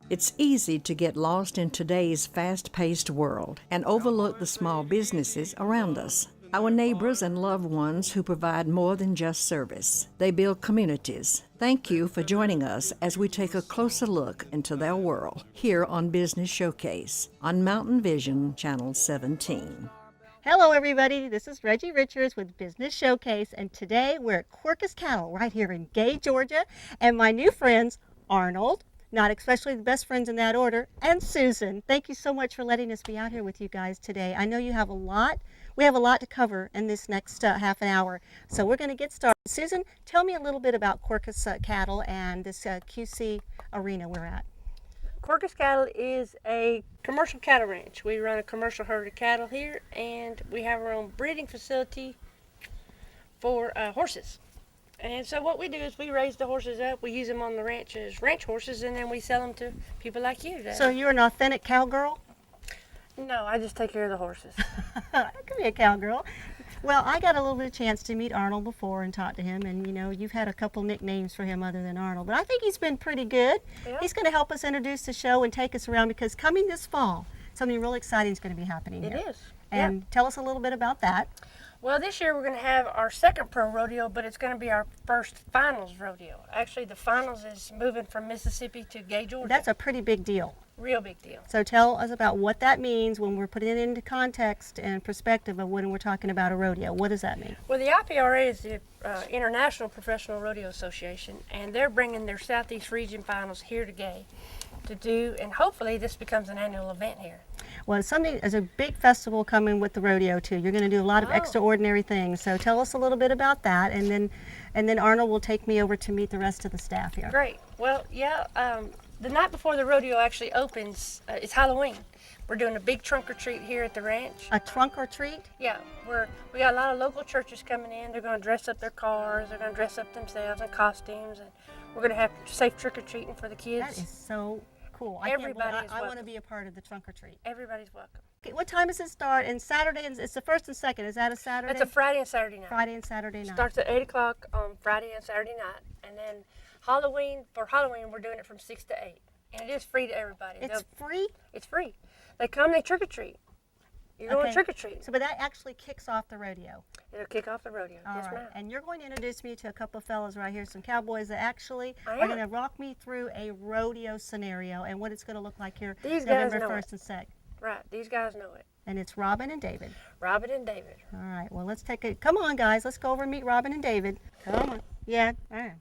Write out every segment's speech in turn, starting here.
It's easy to get lost in today's fast-paced world and overlook the small businesses around us. Our neighbors and loved ones who provide more than just service. They build communities. Thank you for joining us as we take a closer look into their world here on Business Showcase on Mountain Vision Channel 17. Hello everybody, this is Reggie Richards with Business Showcase, and today we're at Quercus Cattle right here in Gay, Georgia, and my new friends, Arnold, not especially the best friends in that order, and Susan. Thank you so much for letting us be out here with you guys today. I know you have a lot. We have a lot to cover in this next half an hour, so we're going to get started. Susan, tell me a little bit about Quercus Cattle and this QC arena we're at. Quercus Cattle is a commercial cattle ranch. We run a commercial herd of cattle here, and we have our own breeding facility for horses. And so what we do is we raise the horses up, we use them on the ranch as ranch horses, and then we sell them to people like you. So you're an authentic cowgirl? No, I just take care of the horses. I could be a cowgirl. Well, I got a little bit of chance to meet Arnold before and talk to him, and you know, you've had a couple nicknames for him other than Arnold, but I think he's been pretty good. Yeah. He's going to help us introduce the show and take us around, because coming this fall, something really exciting is going to be happening here. It is. And tell us a little bit about that. Well, this year we're going to have our second pro rodeo, but it's going to be our first finals rodeo. Actually, the finals is moving from Mississippi to Gay, Georgia. That's a pretty big deal. Real big deal. So tell us about what that means when we're putting it into context and perspective of when we're talking about a rodeo. What does that mean? Well, the IPRA is the International Professional Rodeo Association, and they're bringing their Southeast Region finals here to Gay to do, and hopefully this becomes an annual event here. Well, there's a big festival coming with the rodeo too. You're going to do a lot of extraordinary things. So tell us a little bit about that, and then Arnold will take me over to meet the rest of the staff here. Great. Well, the night before the rodeo actually opens, it's Halloween. We're doing a big trunk or treat here at the ranch. A trunk or treat? Yeah, we got a lot of local churches coming in. They're going to dress up their cars. They're going to dress up themselves in costumes, and we're going to have safe trick or treating for the kids. That is so cool. I want to be a part of the trunk or treat. Everybody's welcome. Okay, what time does it start? And Saturday, it's the first and second. Is that a Saturday? It's a Friday and Saturday night. Friday and Saturday night. Starts at 8 o'clock on Friday and Saturday night, and then for Halloween we're doing it from 6 to 8. And it is free to everybody. It's free? It's free. They come, they trick or treat. You're going trick or treat. So, but that actually kicks off the rodeo. It'll kick off the rodeo. All yes, right. ma'am. And you're going to introduce me to a couple of fellas right here, some cowboys that actually are going to rock me through a rodeo scenario and what it's going to look like here November 1st and 2nd. Right. These guys know it. And it's Robin and David. Robin and David. All right. Well, let's take it. Come on, guys. Let's go over and meet Robin and David. Come on. Yeah. All right.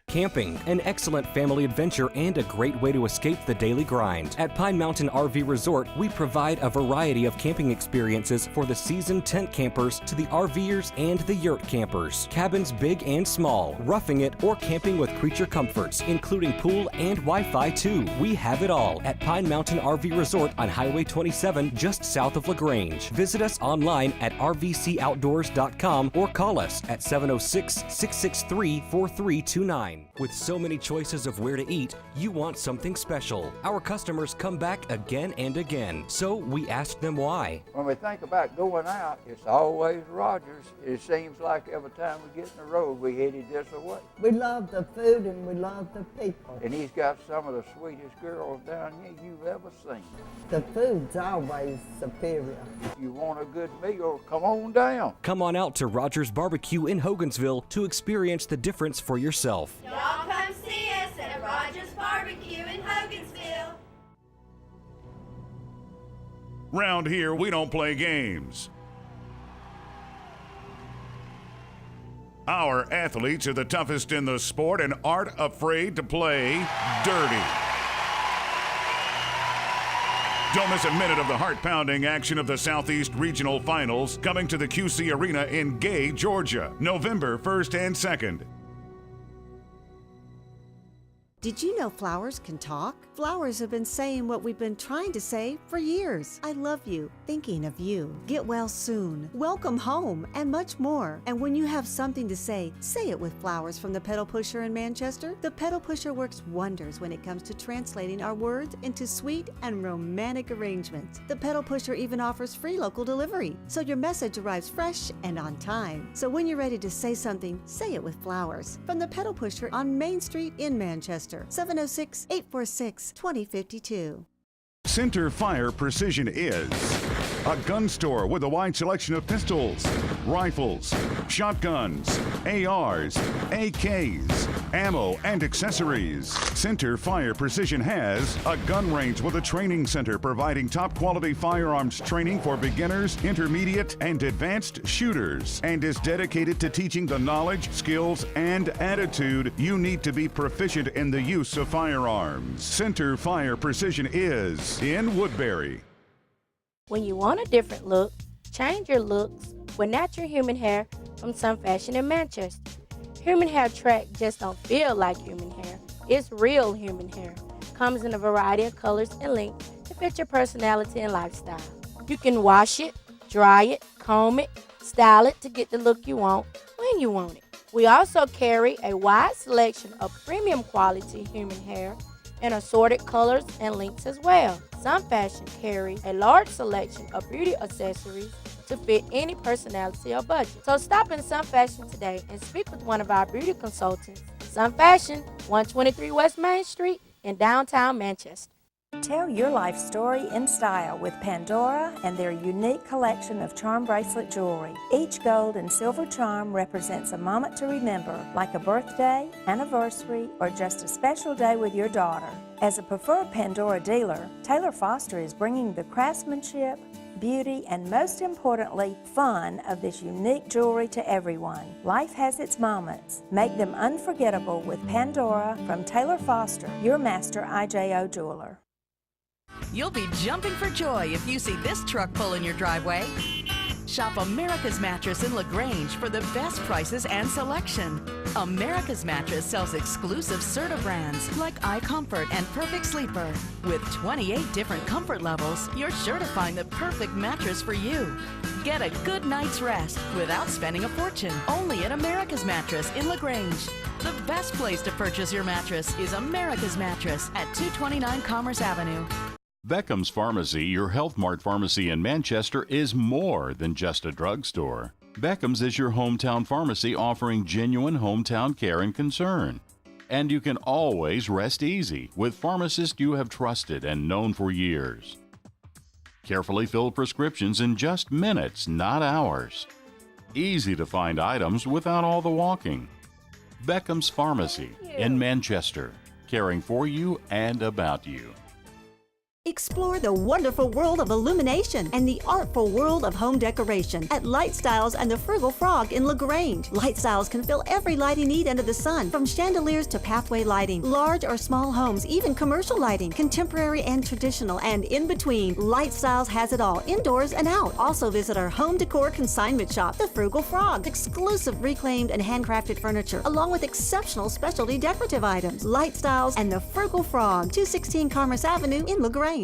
Camping, an excellent family adventure and a great way to escape the daily grind. At Pine Mountain RV Resort, we provide a variety of camping experiences for the seasoned tent campers to the RVers and the yurt campers. Cabins big and small, roughing it, or camping with creature comforts, including pool and Wi-Fi too. We have it all at Pine Mountain RV Resort on Highway 27, just south of LaGrange. Visit us online at rvcoutdoors.com or call us at 706-663-4329. With so many choices of where to eat, you want something special. Our customers come back again and again, so we ask them why. When we think about going out, it's always Rogers. It seems like every time we get in the road, we headed this away. We love the food and we love the people. And he's got some of the sweetest girls down here you've ever seen. The food's always superior. If you want a good meal, come on down. Come on out to Rogers Barbecue in Hogansville to experience the difference for yourself. Y'all come see us at Rogers Barbecue in Hogansville. Round here, we don't play games. Our athletes are the toughest in the sport and aren't afraid to play dirty. Don't miss a minute of the heart-pounding action of the Southeast Regional Finals coming to the QC Arena in Gay, Georgia, November 1st and 2nd. Did you know flowers can talk? Flowers have been saying what we've been trying to say for years. I love you, thinking of you. Get well soon. Welcome home, and much more. And when you have something to say it with flowers from the Pedal Pusher in Manchester. The Pedal Pusher works wonders when it comes to translating our words into sweet and romantic arrangements. The Pedal Pusher even offers free local delivery, so your message arrives fresh and on time. So when you're ready to say something, say it with flowers. From the Pedal Pusher on Main Street in Manchester. Master, 706-846-2052. Center Fire Precision is a gun store with a wide selection of pistols, rifles, shotguns, ARs, AKs, ammo, and accessories. Center Fire Precision has a gun range with a training center providing top quality firearms training for beginners, intermediate, and advanced shooters, and is dedicated to teaching the knowledge, skills, and attitude you need to be proficient in the use of firearms. Center Fire Precision is in Woodbury. When you want a different look, change your looks with natural human hair from Sun Fashion in Manchester. Human hair track just don't feel like human hair. It's real human hair. Comes in a variety of colors and lengths to fit your personality and lifestyle. You can wash it, dry it, comb it, style it to get the look you want when you want it. We also carry a wide selection of premium quality human hair in assorted colors and lengths as well. Sun Fashion carries a large selection of beauty accessories to fit any personality or budget. So stop in Sun Fashion today and speak with one of our beauty consultants. Sun Fashion, 123 West Main Street in downtown Manchester. Tell your life story in style with Pandora and their unique collection of charm bracelet jewelry. Each gold and silver charm represents a moment to remember, like a birthday, anniversary, or just a special day with your daughter. As a preferred Pandora dealer, Taylor Foster is bringing the craftsmanship, beauty, and most importantly, fun of this unique jewelry to everyone. Life has its moments. Make them unforgettable with Pandora from Taylor Foster, your master IJO jeweler. You'll be jumping for joy if you see this truck pull in your driveway. Shop America's Mattress in LaGrange for the best prices and selection. America's Mattress sells exclusive Serta brands like iComfort and Perfect Sleeper. With 28 different comfort levels, you're sure to find the perfect mattress for you. Get a good night's rest without spending a fortune. Only at America's Mattress in LaGrange. The best place to purchase your mattress is America's Mattress at 229 Commerce Avenue. Beckham's Pharmacy, your Health Mart pharmacy in Manchester, is more than just a drugstore. Beckham's is your hometown pharmacy offering genuine hometown care and concern. And you can always rest easy with pharmacists you have trusted and known for years. Carefully filled prescriptions in just minutes, not hours. Easy to find items without all the walking. Beckham's Pharmacy in Manchester, caring for you and about you. Explore the wonderful world of illumination and the artful world of home decoration at Light Styles and the Frugal Frog in LaGrange. Light Styles can fill every lighting need under the sun, from chandeliers to pathway lighting, large or small homes, even commercial lighting, contemporary and traditional, and in between. Light Styles has it all, indoors and out. Also visit our home decor consignment shop, the Frugal Frog. Exclusive reclaimed and handcrafted furniture, along with exceptional specialty decorative items. Light Styles and the Frugal Frog, 216 Commerce Avenue in LaGrange.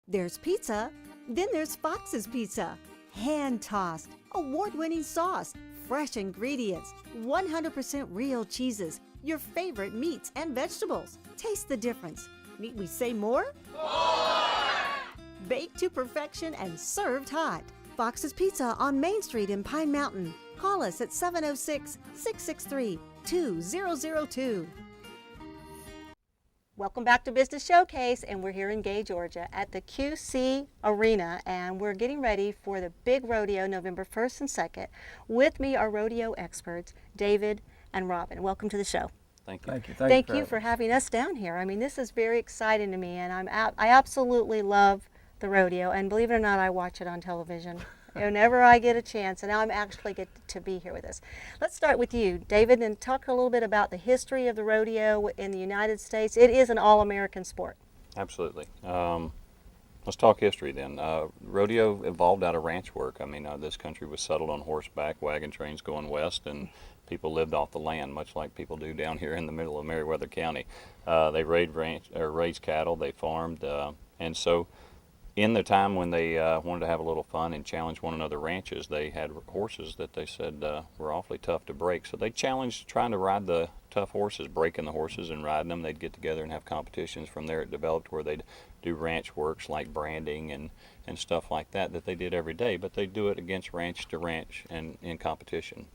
There's pizza, then there's Fox's Pizza. Hand-tossed, award-winning sauce, fresh ingredients, 100% real cheeses, your favorite meats and vegetables. Taste the difference. Need we say more? More! Baked to perfection and served hot. Fox's Pizza on Main Street in Pine Mountain. Call us at 706-663-2002. Welcome back to Business Showcase, and we're here in Gay, Georgia at the QC Arena, and we're getting ready for the big rodeo November 1st and 2nd. With me are rodeo experts, David and Robin. Welcome to the show. Thank you. Thank you for having us down here. I mean, this is very exciting to me, and I absolutely love the rodeo, and believe it or not, I watch it on television whenever I get a chance, and now I'm actually get to be here with us. Let's start with you, David, and talk a little bit about the history of the rodeo in the United States. It is an all-American sport. Absolutely. Let's talk history then. Rodeo evolved out of ranch work. I mean, this country was settled on horseback, wagon trains going west, and people lived off the land, much like people do down here in the middle of Meriwether County. They raised cattle, they farmed, and so in the time when they wanted to have a little fun and challenge one another ranches, they had horses that they said were awfully tough to break. So they challenged trying to ride the tough horses, breaking the horses and riding them. They'd get together and have competitions. From there it developed where they'd do ranch works like branding and stuff like that they did every day, but they'd do it against ranch to ranch and in competition.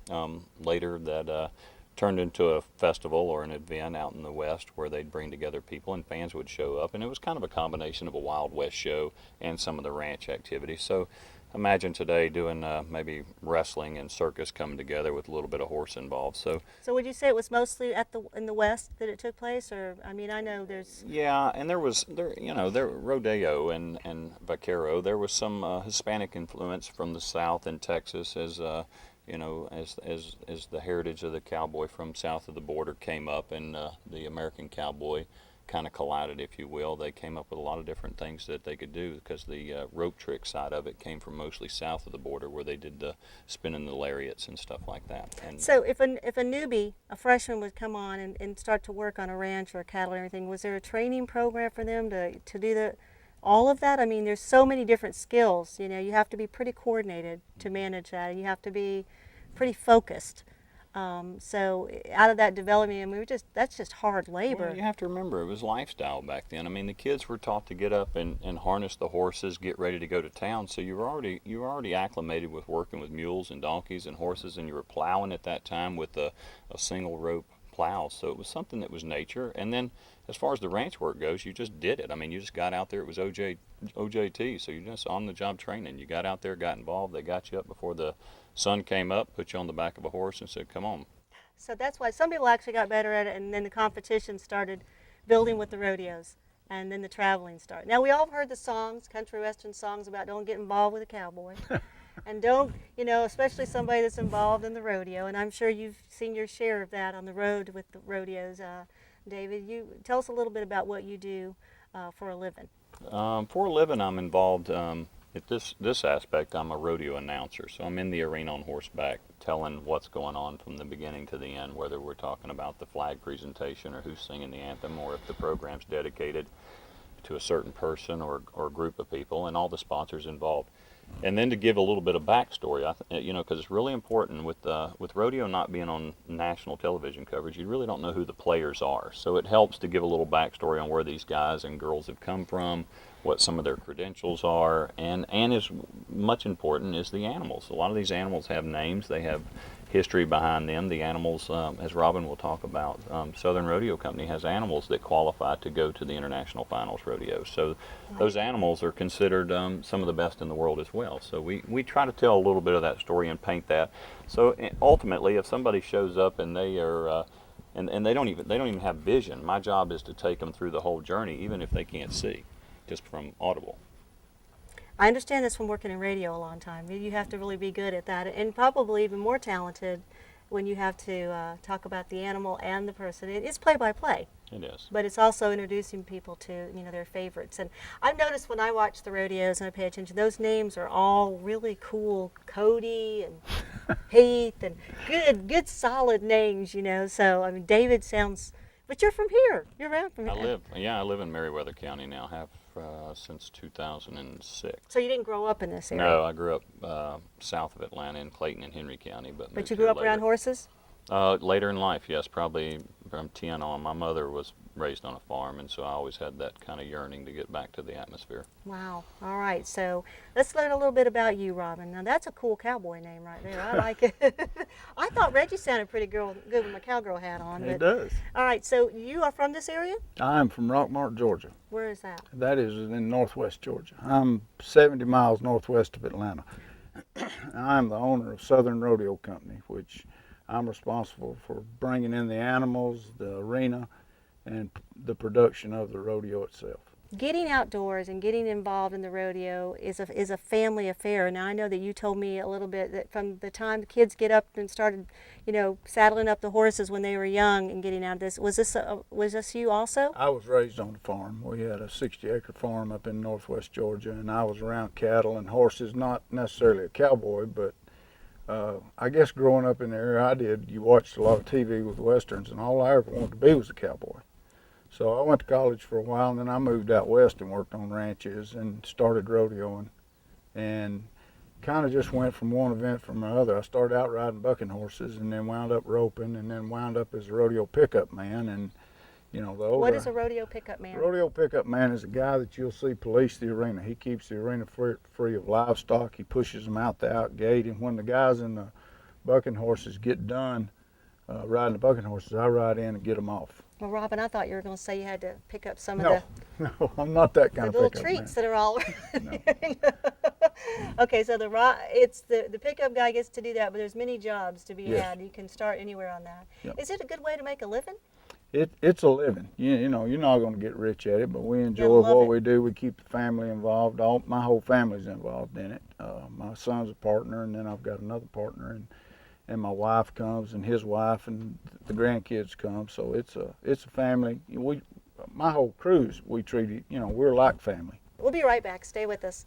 Later that turned into a festival or an event out in the West where they'd bring together people and fans would show up. And it was kind of a combination of a Wild West show and some of the ranch activities. So imagine today doing maybe wrestling and circus coming together with a little bit of horse involved. So would you say it was mostly in the West that it took place, or I mean, I know there's yeah, and there Rodeo and Vaquero. There was some Hispanic influence from the South in Texas as as the heritage of the cowboy from south of the border came up, and the American cowboy kind of collided, if you will. They came up with a lot of different things that they could do because the rope trick side of it came from mostly south of the border, where they did the spinning the lariats and stuff like that. And so if a newbie, a freshman, would come on and start to work on a ranch or cattle or anything, was there a training program for them to do all of that? I mean, there's so many different skills. You have to be pretty coordinated to manage that, and you have to be pretty focused. So out of that development, I mean, that's just hard labor. Well, you have to remember, it was lifestyle back then. I mean, the kids were taught to get up and harness the horses, get ready to go to town. So you were already acclimated with working with mules and donkeys and horses, and you were plowing at that time with a single rope plow. So it was something that was nature. And then as far as the ranch work goes, you just did it. I mean, you just got out there. It was OJT, so you just on the job training. You got out there, got involved. They got you up before the sun came up, put you on the back of a horse and said, come on. So that's why some people actually got better at it, and then the competition started building with the rodeos, and then the traveling started. Now, we all heard the songs, country western songs about don't get involved with a cowboy. And don't, especially somebody that's involved in the rodeo, and I'm sure you've seen your share of that on the road with the rodeos. David, you tell us a little bit about what you do for a living. For a living, I'm involved at this aspect. I'm a rodeo announcer, so I'm in the arena on horseback telling what's going on from the beginning to the end, whether we're talking about the flag presentation or who's singing the anthem, or if the program's dedicated to a certain person or group of people, and all the sponsors involved. And then to give a little bit of backstory, because it's really important with rodeo not being on national television coverage, you really don't know who the players are. So it helps to give a little backstory on where these guys and girls have come from, what some of their credentials are, and as much important is the animals. A lot of these animals have names, they have history behind them. The animals, as Robin will talk about, Southern Rodeo Company has animals that qualify to go to the International Finals Rodeo. So those animals are considered some of the best in the world as well. So we try to tell a little bit of that story and paint that. So ultimately, if somebody shows up and they are and they don't even have vision, my job is to take them through the whole journey, even if they can't see, just from audible. I understand this from working in radio a long time. You have to really be good at that, and probably even more talented when you have to talk about the animal and the person. It's play-by-play. It is. But it's also introducing people to their favorites. And I've noticed when I watch the rodeos and I pay attention, those names are all really cool. Cody and Heath, and good solid names. So I mean, David sounds. But you're from here. You're around from here. I live in Meriwether County now. Have since 2006. So you didn't grow up in this area? No, I grew up south of Atlanta in Clayton and Henry County. But you grew up around horses? Later in life, yes, probably from 10 on. My mother was raised on a farm, and so I always had that kind of yearning to get back to the atmosphere. Wow. All right, so let's learn a little bit about you, Robin. Now, that's a cool cowboy name right there. I like it. I thought Reggie sounded pretty good with my cowgirl hat on. It does. All right, so you are from this area? I'm from Rockmart, Georgia. Where is that? That is in northwest Georgia. I'm 70 miles northwest of Atlanta. I'm the owner of Southern Rodeo Company, which I'm responsible for bringing in the animals, the arena, and the production of the rodeo itself. Getting outdoors and getting involved in the rodeo is a family affair. Now, I know that you told me a little bit that from the time the kids get up and started, saddling up the horses when they were young and getting out of this, was this you also? I was raised on a farm. We had a 60-acre farm up in northwest Georgia, and I was around cattle and horses, not necessarily a cowboy, but I guess growing up in the area I did, you watched a lot of TV with westerns, and all I ever wanted to be was a cowboy. So I went to college for a while, and then I moved out west and worked on ranches and started rodeoing, and kind of just went from one event from another. I started out riding bucking horses, and then wound up roping, and then wound up as a rodeo pickup man. And what is a rodeo pickup man? A rodeo pickup man is a guy that you'll see police the arena. He keeps the arena free of livestock. He pushes them out the out gate, and when the guys in the bucking horses get done riding the bucking horses, I ride in and get them off. Well, Robin, I thought you were going to say you had to pick up some No, of no, I'm not that the kind of little pickup treats man. that are all Okay, so it's the pickup guy gets to do that, but there's many jobs to be Yes. had. You can start anywhere on that. Yep. Is it a good way to make a living? It's a living. You know, you're not going to get rich at it, but we enjoy love what it. we do. We keep the family involved. My whole family's involved in it. My son's a partner, and then I've got another partner, and my wife comes, and his wife, and the grandkids come. So it's a family. My whole crew's, we treat it. You know, we're like family. We'll be right back. Stay with us.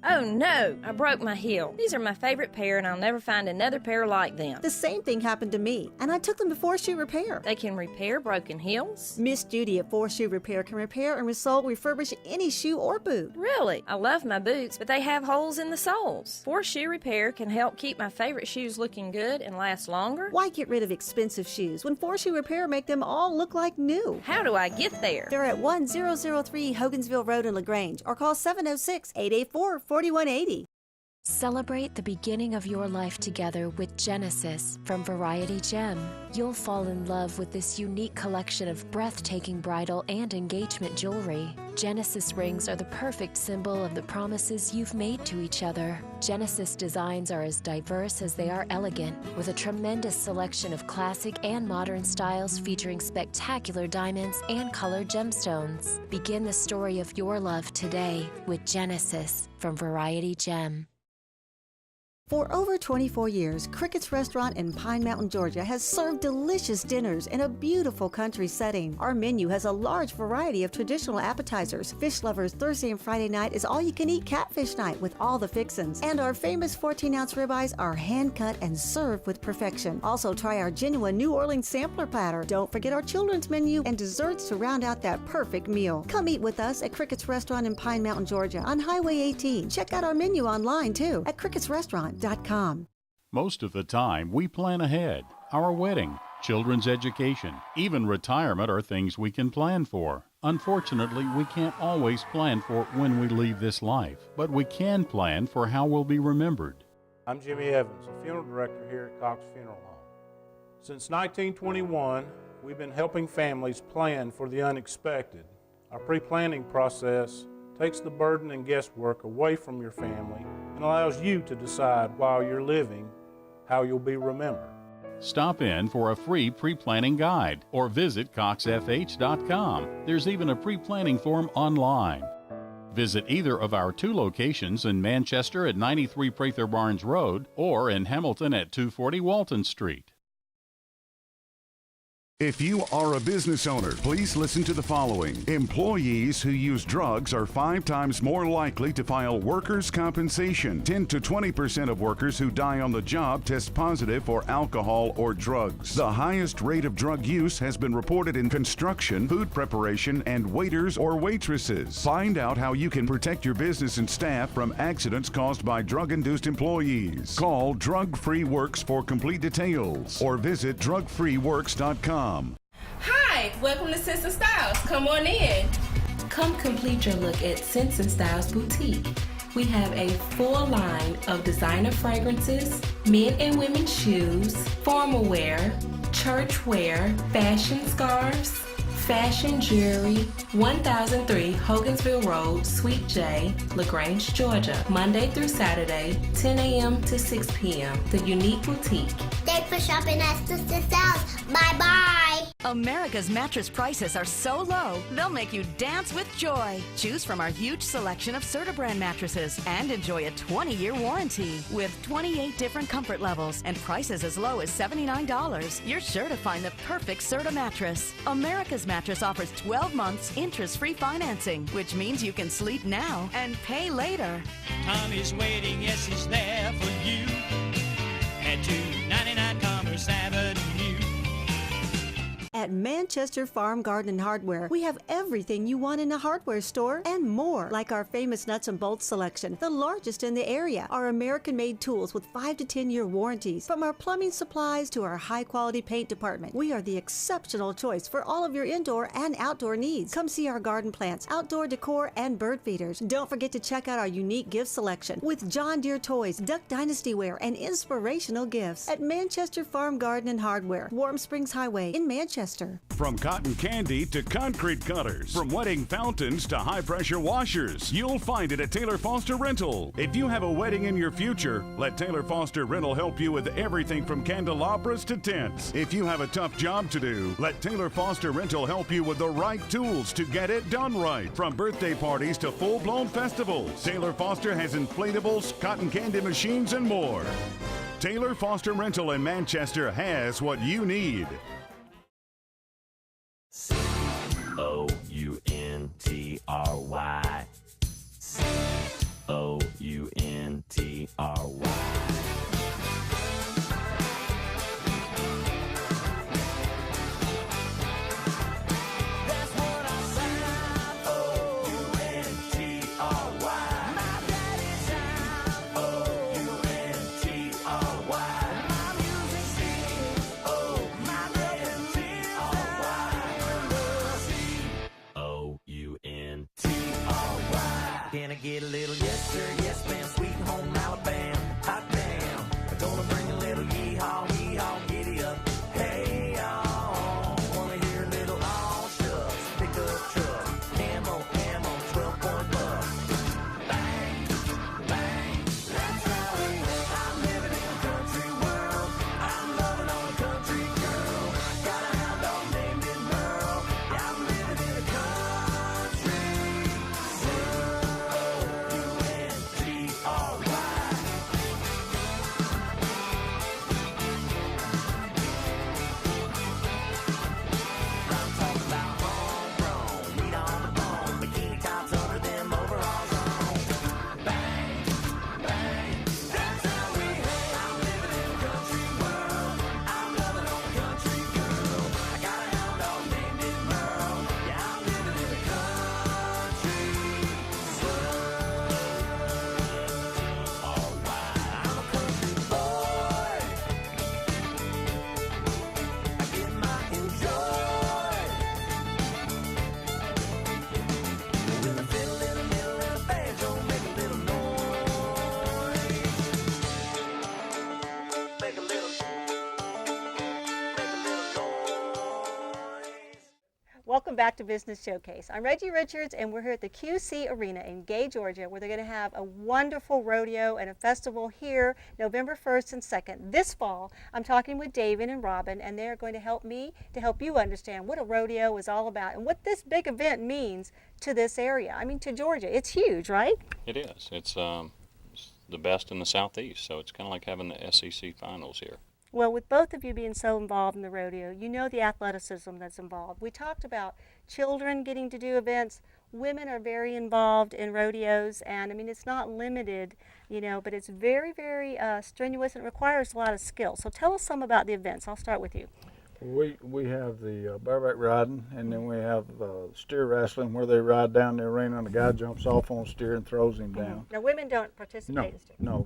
Oh no, I broke my heel. These are my favorite pair and I'll never find another pair like them. The same thing happened to me, and I took them to 4-Shoe Repair. They can repair broken heels? Miss Judy at 4-Shoe Repair can repair and refurbish any shoe or boot. Really? I love my boots, but they have holes in the soles. 4-Shoe Repair can help keep my favorite shoes looking good and last longer? Why get rid of expensive shoes when 4-Shoe Repair make them all look like new? How do I get there? They're at 1003 Hogansville Road in LaGrange or call 706-884-4180. Celebrate the beginning of your life together with Genesis from Variety Gem. You'll fall in love with this unique collection of breathtaking bridal and engagement jewelry. Genesis rings are the perfect symbol of the promises you've made to each other. Genesis designs are as diverse as they are elegant, with a tremendous selection of classic and modern styles featuring spectacular diamonds and colored gemstones. Begin the story of your love today with Genesis from Variety Gem. For over 24 years, Cricket's Restaurant in Pine Mountain, Georgia has served delicious dinners in a beautiful country setting. Our menu has a large variety of traditional appetizers. Fish Lovers Thursday and Friday night is all-you-can-eat catfish night with all the fixins. And our famous 14-ounce ribeyes are hand-cut and served with perfection. Also, try our genuine New Orleans sampler platter. Don't forget our children's menu and desserts to round out that perfect meal. Come eat with us at Cricket's Restaurant in Pine Mountain, Georgia on Highway 18. Check out our menu online, too, at cricketsrestaurant.com. Most of the time, we plan ahead. Our wedding, children's education, even retirement are things we can plan for. Unfortunately, we can't always plan for when we leave this life, but we can plan for how we'll be remembered. I'm Jimmy Evans, a funeral director here at Cox Funeral Home. Since 1921, we've been helping families plan for the unexpected. Our pre-planning process takes the burden and guesswork away from your family and allows you to decide while you're living how you'll be remembered. Stop in for a free pre-planning guide or visit coxfh.com. There's even a pre-planning form online. Visit either of our 2 locations in Manchester at 93 Prather Barnes Road or in Hamilton at 240 Walton Street. If you are a business owner, please listen to the following. Employees who use drugs are 5 times more likely to file workers' compensation. 10 to 20% of workers who die on the job test positive for alcohol or drugs. The highest rate of drug use has been reported in construction, food preparation, and waiters or waitresses. Find out how you can protect your business and staff from accidents caused by drug-induced employees. Call Drug Free Works for complete details or visit drugfreeworks.com. Hi, welcome to Sense & Styles. Come on in. Come complete your look at Sense & Styles Boutique. We have a full line of designer fragrances, men and women's shoes, formal wear, church wear, fashion scarves, fashion jewelry. 1003 Hogansville Road, Suite J, LaGrange, Georgia. Monday through Saturday, 10 a.m. to 6 p.m. The Unique Boutique. Thanks for shopping at Sense & Styles. Bye-bye. America's mattress prices are so low, they'll make you dance with joy. Choose from our huge selection of Serta brand mattresses and enjoy a 20-year warranty with 28 different comfort levels and prices as low as $79. You're sure to find the perfect Serta mattress. America's Mattress offers 12 months interest-free financing, which means you can sleep now and pay later. Tommy's waiting, yes, he's there for you at 299 Commerce Avenue. At At Manchester Farm Garden and Hardware, we have everything you want in a hardware store and more, like our famous nuts and bolts selection, the largest in the area, our American-made tools with 5 to 10-year warranties, from our plumbing supplies to our high-quality paint department. We are the exceptional choice for all of your indoor and outdoor needs. Come see our garden plants, outdoor decor, and bird feeders. Don't forget to check out our unique gift selection with John Deere toys, Duck Dynasty wear, and inspirational gifts at Manchester Farm Garden and Hardware, Warm Springs Highway in Manchester. From cotton candy to concrete cutters, from wedding fountains to high-pressure washers, you'll find it at Taylor Foster Rental. If you have a wedding in your future, let Taylor Foster Rental help you with everything from candelabras to tents. If you have a tough job to do, let Taylor Foster Rental help you with the right tools to get it done right. From birthday parties to full-blown festivals, Taylor Foster has inflatables, cotton candy machines, and more. Taylor Foster Rental in Manchester has what you need. C-O-U-N-T-R-Y. C-O-U-N-T-R-Y. Can I get a little yes sir, yes ma'am, sweet home Alabama, hot damn. I'm gonna bring a little yeehaw, yeehaw, giddy up. Hey y'all, wanna hear a little all shucks, pick up truck, ammo, 12-point buck. Bang, bang, that's how we live. I'm living in a country world, I'm loving on a country girl. Got a hound dog named it Merle, yeah, I'm living in a country world. Welcome back to Business Showcase. I'm Reggie Richards, and we're here at the QC Arena in Gay, Georgia, where they're going to have a wonderful rodeo and a festival here November 1st and 2nd. This fall, I'm talking with David and Robin, and they're going to help me to help you understand what a rodeo is all about and what this big event means to this area. I mean, to Georgia. It's huge, right? It is. It's the best in the Southeast, so it's kind of like having the SEC finals here. Well, with both of you being so involved in the rodeo, you know the athleticism that's involved. We talked about children getting to do events. Women are very involved in rodeos, and I mean, it's not limited, you know, but it's very, very strenuous and requires a lot of skill. So tell us some about the events. I'll start with you. We have the bareback riding, and then we have steer wrestling, where they ride down the arena and the guy jumps off on a steer and throws him down. Now, women don't participate in steer. No.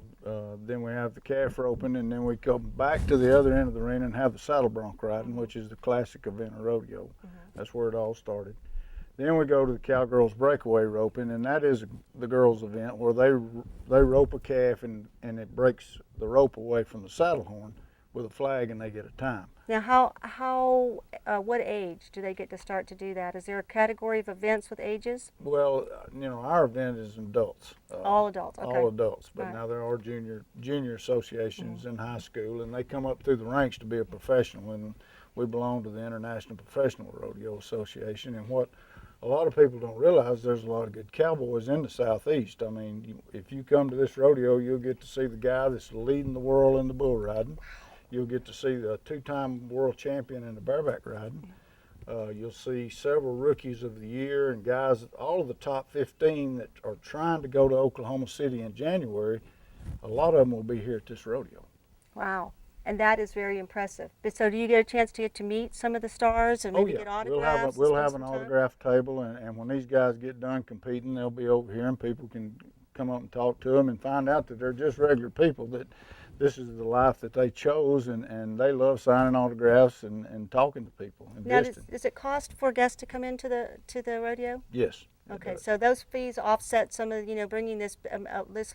Then we have the calf roping, and then we come back to the other end of the arena and have the saddle bronc riding, which is the classic event of rodeo. That's where it all started. Then we go to the cowgirls breakaway roping, and that is the girls' event where they rope a calf and it breaks the rope away from the saddle horn with a flag, and they get a time. Now, what age do they get to start to do that? Is there a category of events with ages? Well, you know, our event is adults. All adults, okay. All adults, but Right. now there are junior associations in high school, and they come up through the ranks to be a professional, and we belong to the International Professional Rodeo Association. And what a lot of people don't realize, there's a lot of good cowboys in the Southeast. I mean, if you come to this rodeo, you'll get to see the guy that's leading the world in the bull riding. You'll get to see the two-time world champion in the bareback riding. You'll see several rookies of the year and guys, all of the top 15 that are trying to go to Oklahoma City in January. A lot of them will be here at this rodeo. Wow. And that is very impressive. But so do you get a chance to get to meet some of the stars and maybe get autographs? We'll have an autograph table, and when these guys get done competing, they'll be over here, and people can come up and talk to them and find out that they're just regular people, that this is the life that they chose, and they love signing autographs and talking to people and Now, visiting. does it cost for guests to come into the rodeo? Yes. Okay, so those fees offset some of, bringing this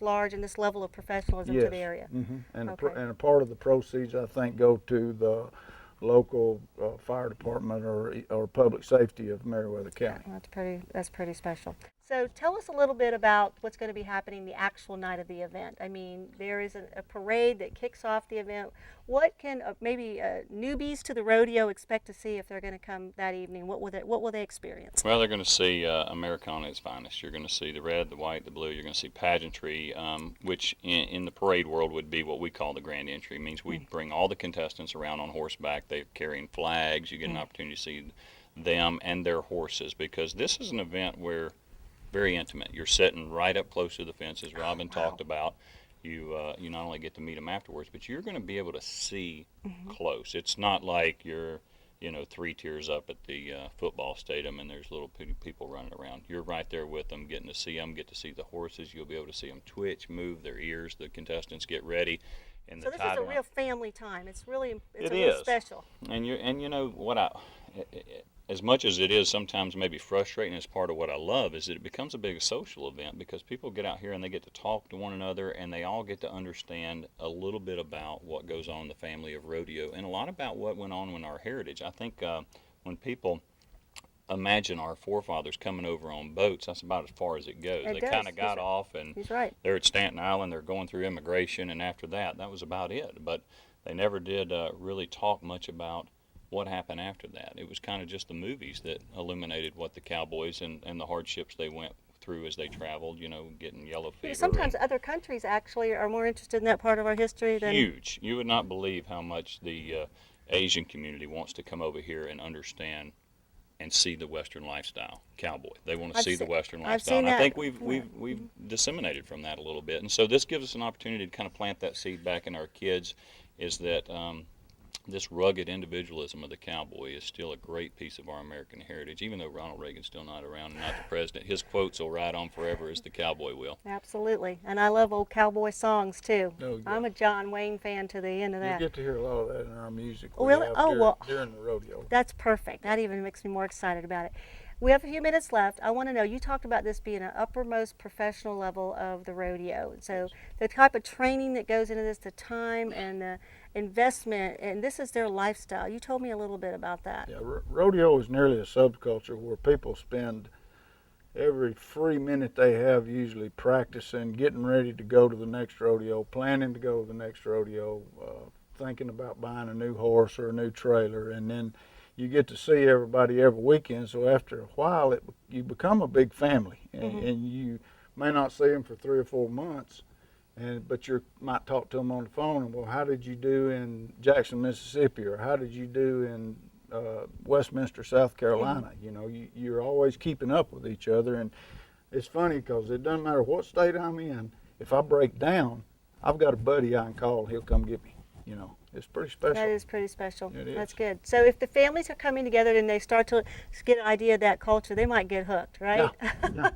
large and this level of professionalism to the area. Mm-hmm. And, okay. and a part of the proceeds, I think, go to the local fire department or public safety of Meriwether County. That's pretty special. So tell us a little bit about what's going to be happening the actual night of the event. I mean, there is a parade that kicks off the event. What can maybe newbies to the rodeo expect to see if they're going to come that evening? What will they experience? Well, they're going to see Americana at its finest. You're going to see the red, the white, the blue. You're going to see pageantry, which in the parade world would be what we call the grand entry. It means we bring all the contestants around on horseback. They're carrying flags. You get an opportunity to see them and their horses, because this is an event where very intimate. You're sitting right up close to the fence, as Robin talked about. You not only get to meet them afterwards, but you're going to be able to see close. It's not like you're 3 tiers up at the football stadium and there's little people running around. You're right there with them, getting to see them, get to see the horses. You'll be able to see them twitch, move their ears. The contestants get ready. And so this is a real family time. It's really special. And you know what as much as it is sometimes maybe frustrating, as part of what I love is that it becomes a big social event, because people get out here and they get to talk to one another, and they all get to understand a little bit about what goes on in the family of rodeo, and a lot about what went on in our heritage. I think when people imagine our forefathers coming over on boats, that's about as far as it goes. They kind of got off, and they're at Staten Island, they're going through immigration, and after that was about it. But they never did really talk much about what happened after that. It was kind of just the movies that illuminated what the cowboys and the hardships they went through as they traveled, getting yellow fever. Sometimes other countries actually are more interested in that part of our history than... Huge. You would not believe how much the Asian community wants to come over here and understand and see the Western lifestyle, cowboy. They want to see the Western lifestyle. And I think we've disseminated from that a little bit. And so this gives us an opportunity to kind of plant that seed back in our kids, is that this rugged individualism of the cowboy is still a great piece of our American heritage, even though Ronald Reagan's still not around and not the president. His quotes will ride on forever as the cowboy will. Absolutely. And I love old cowboy songs, too. Oh, yeah. I'm a John Wayne fan to the end of that. You get to hear a lot of that in our music. Really? During the rodeo. That's perfect. That even makes me more excited about it. We have a few minutes left. I want to know, you talked about this being an uppermost professional level of the rodeo. So the type of training that goes into this, the time and the investment, and this is their lifestyle. You told me a little bit about that. Yeah, rodeo is nearly a subculture where people spend every free minute they have usually practicing, getting ready to go to the next rodeo, planning to go to the next rodeo, thinking about buying a new horse or a new trailer, and then you get to see everybody every weekend. So after a while, you become a big family, and you may not see them for 3 or 4 months, but you might talk to them on the phone, and, well, how did you do in Jackson, Mississippi, or how did you do in Westminster, South Carolina? You're always keeping up with each other, and it's funny because it doesn't matter what state I'm in. If I break down, I've got a buddy I can call, and he'll come get me. It's pretty special. That is pretty special. It is. That's good. So if the families are coming together and they start to get an idea of that culture, they might get hooked, right? Yeah.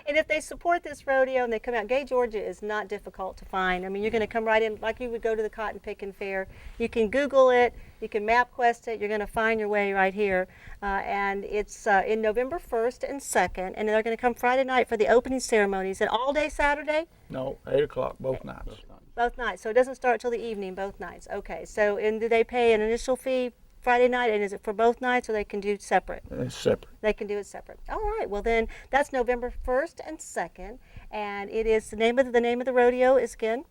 And if they support this rodeo and they come out, Gay, Georgia is not difficult to find. I mean, you're going to come right in like you would go to the cotton picking fair. You can Google it. You can MapQuest it. You're going to find your way right here. And it's in November 1st and 2nd. And they're going to come Friday night for the opening ceremonies. And all day Saturday? No, 8 o'clock both nights. Both nights. So it doesn't start till the evening, both nights. Okay. So, and do they pay an initial fee Friday night, and is it for both nights, or they can do separate? It's separate. They can do it separate. All right. Well, then that's November 1st and 2nd, and it is the name of the rodeo is again.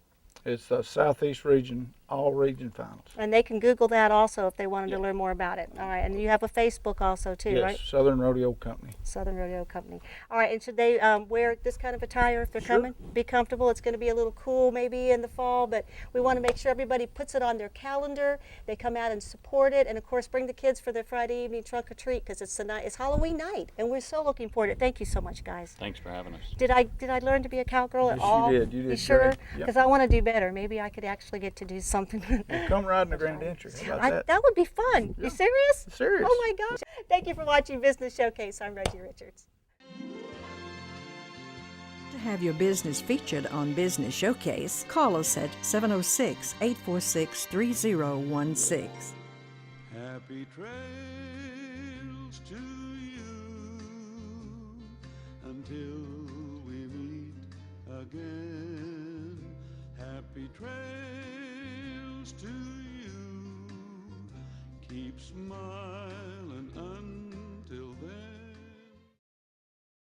It's the Southeast Region, all region finals. And they can Google that also if they wanted to learn more about it. All right. And you have a Facebook also too, yes, right? Southern Rodeo Company. Southern Rodeo Company. All right. And should they wear this kind of attire if they're coming? Be comfortable. It's going to be a little cool maybe in the fall, but we want to make sure everybody puts it on their calendar. They come out and support it, and of course bring the kids for their Friday evening trunk or treat, because it's Halloween night, and we're so looking forward to it. Thank you so much, guys. Thanks for having us. Did I learn to be a cowgirl at all? Yes, you did. You did. You sure? Great. Because I want to do better. Maybe I could actually get to do something. Well, come ride in the Grand Entry. How about that? That would be fun. You serious? Serious. Oh my gosh. Thank you for watching Business Showcase. I'm Reggie Richards. To have your business featured on Business Showcase, call us at 706-846-3016. Happy trails to you until we meet again. Happy trails to you. Keep smiling.